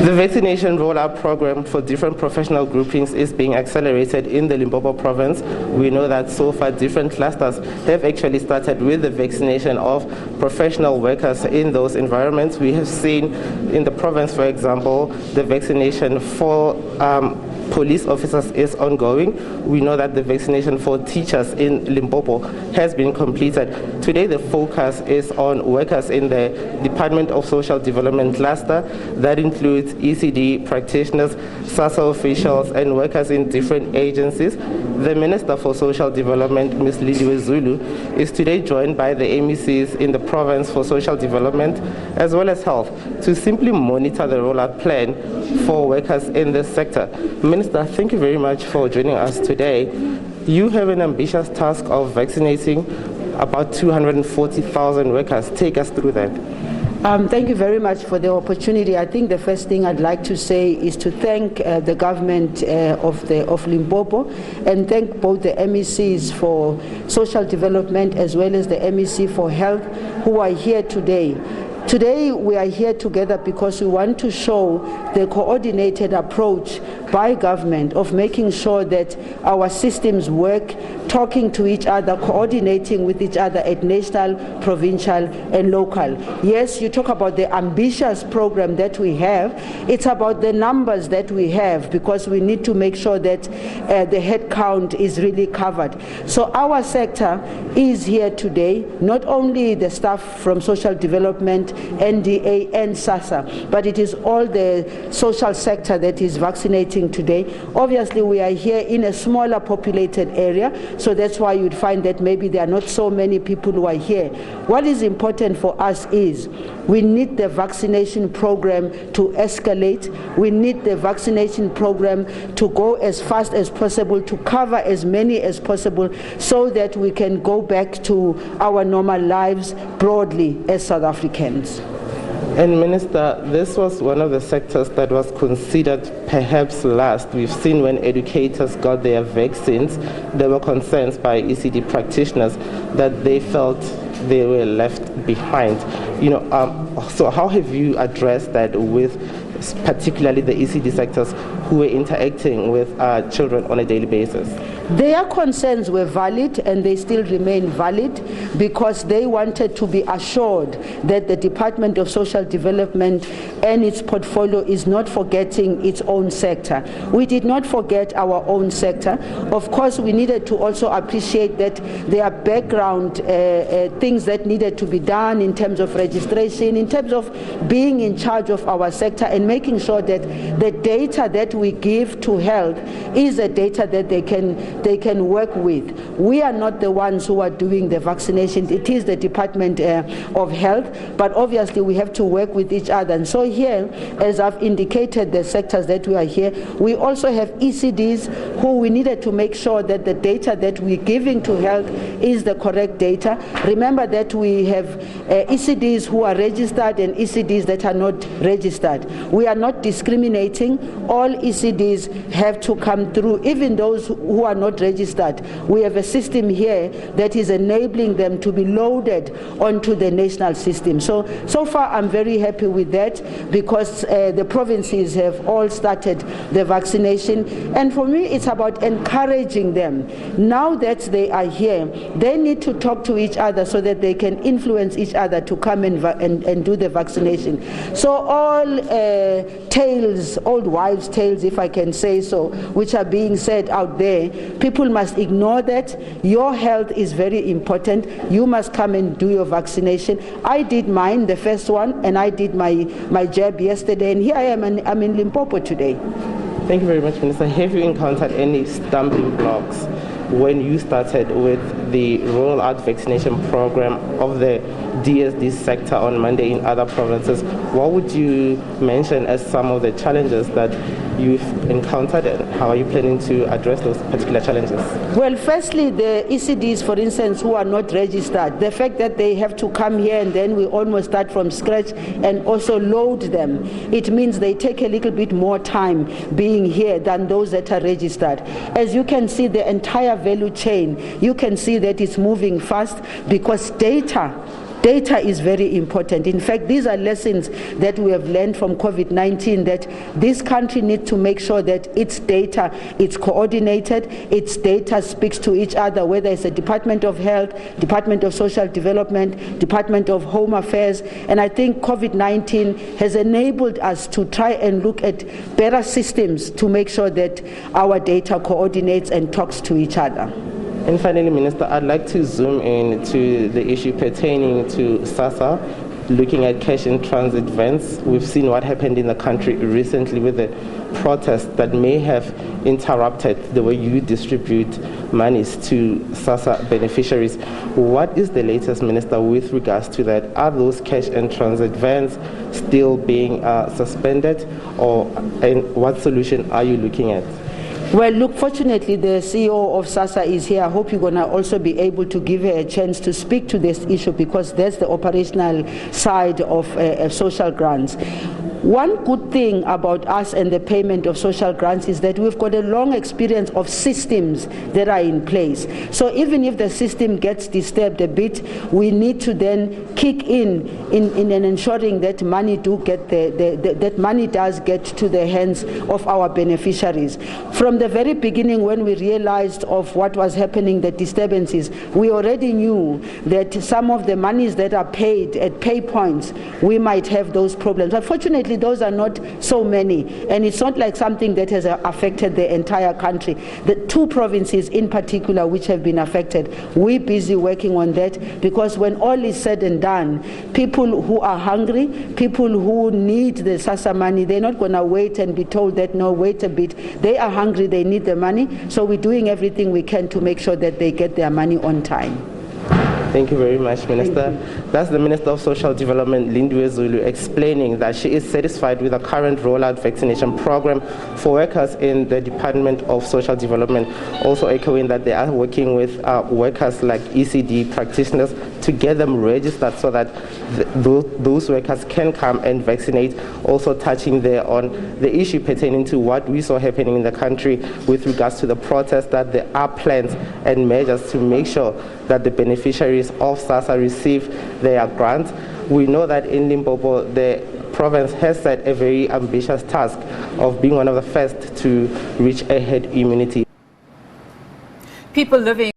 The vaccination rollout program for different professional groupings is being accelerated in the Limpopo province. We know that so far different clusters have actually started with the vaccination of professional workers in those environments. We have seen in the province, for example, the vaccination for police officers is ongoing. We know that the vaccination for teachers in Limpopo has been completed. Today the focus is on workers in the Department of Social Development cluster. That includes ECD practitioners, SASSA officials, and workers in different agencies. The Minister for Social Development, Ms. Lindiwe Zulu, is today joined by the MECs in the province for social development as well as health to simply monitor the rollout plan for workers in this sector. Minister, thank you very much for joining us today. You have an ambitious task of vaccinating about 240,000 workers. Take us through that. Thank you very much for the opportunity. I think the first thing I'd like to say is to thank the government of Limpopo and thank both the MECs for social development as well as the MEC for health who are here today. Today we are here together because we want to show the coordinated approach by government of making sure that our systems work, talking to each other, coordinating with each other at national, provincial and local. Yes, you talk about the ambitious program that we have. It's about the numbers that we have because we need to make sure that the head count is really covered. So our sector is here today, not only the staff from social development, NDA and SASSA, but it is all the social sector that is vaccinating today. Obviously we are here in a smaller populated area, so that's why you'd find that maybe there are not so many people who are here. What is important for us is we need the vaccination program to escalate. We need the vaccination program to go as fast as possible, to cover as many as possible, so that we can go back to our normal lives broadly as South Africans. And Minister, this was one of the sectors that was considered perhaps last. We've seen when educators got their vaccines, there were concerns by ECD practitioners that they felt they were left behind. So how have you addressed that with particularly the ECD sectors who were interacting with children on a daily basis? Their concerns were valid and they still remain valid because they wanted to be assured that the Department of Social Development and its portfolio is not forgetting its own sector. We did not forget our own sector. Of course, we needed to also appreciate that there are background things that needed to be done in terms of registration, in terms of being in charge of our sector and making sure that the data that we give to health is a data that they can work with. We are not the ones who are doing the vaccination. It is the Department of Health, but obviously we have to work with each other. And so here, as I've indicated, the sectors that we are here, we also have ECDs who we needed to make sure that the data that we're giving to health is the correct data. Remember that we have ECDs who are registered and ECDs that are not registered. We are not discriminating. All ECDs have to come through, even those who are not registered. We have a system here that is enabling them to be loaded onto the national system. So far I'm very happy with that because the provinces have all started the vaccination, and for me it's about encouraging them. Now that they are here, they need to talk to each other so that they can influence each other to come and do the vaccination. So all tales, old wives' tales, if I can say so, which are being said out there, people must ignore that. Your health is very important. You must come and do your vaccination. I did mine, the first one, and I did my jab yesterday, and here I am, and I'm in Limpopo today. Thank you very much, Minister. Have you encountered any stumbling blocks when you started with the rollout vaccination program of the DSD sector on Monday in other provinces? What would you mention as some of the challenges that you've encountered, and how are you planning to address those particular challenges? Well, firstly, the ECDs, for instance, who are not registered, the fact that they have to come here and then we almost start from scratch and also load them, it means they take a little bit more time being here than those that are registered. As you can see, the entire value chain, you can see that it's moving fast because data Data is very important. In fact, these are lessons that we have learned from COVID-19, that this country needs to make sure that its data is coordinated, its data speaks to each other, whether it's the Department of Health, Department of Social Development, Department of Home Affairs. And I think COVID-19 has enabled us to try and look at better systems to make sure that our data coordinates and talks to each other. And finally, Minister, I'd like to zoom in to the issue pertaining to SASSA, looking at cash in transit vans. We've seen what happened in the country recently with the protests that may have interrupted the way you distribute monies to SASSA beneficiaries. What is the latest, Minister, with regards to that? Are those cash in transit vans still being suspended, and what solution are you looking at? Well, look, fortunately, the CEO of SASSA is here. I hope you're going to also be able to give her a chance to speak to this issue, because that's the operational side of social grants. One good thing about us and the payment of social grants is that we've got a long experience of systems that are in place. So even if the system gets disturbed a bit, we need to then kick in ensuring that money that money does get to the hands of our beneficiaries. From the very beginning, when we realized of what was happening, the disturbances, we already knew that some of the monies that are paid at pay points, we might have those problems. Unfortunately, those are not so many, and it's not like something that has affected the entire country. The two provinces in particular which have been affected, we're busy working on that, because when all is said and done, people who are hungry, people who need the SASSA money, they're not going to wait and be told that, no, wait a bit. They are hungry, they need the money, so we're doing everything we can to make sure that they get their money on time. Thank you very much, Minister. That's the Minister of Social Development, Lindiwe Zulu, explaining that she is satisfied with the current rollout vaccination program for workers in the Department of Social Development, also echoing that they are working with workers like ECD practitioners to get them registered so that those workers can come and vaccinate, also touching there on the issue pertaining to what we saw happening in the country with regards to the protests, that there are plans and measures to make sure that the beneficiaries of SASSA receive their grants. We know that in Limpopo, the province has set a very ambitious task of being one of the first to reach a herd immunity. People living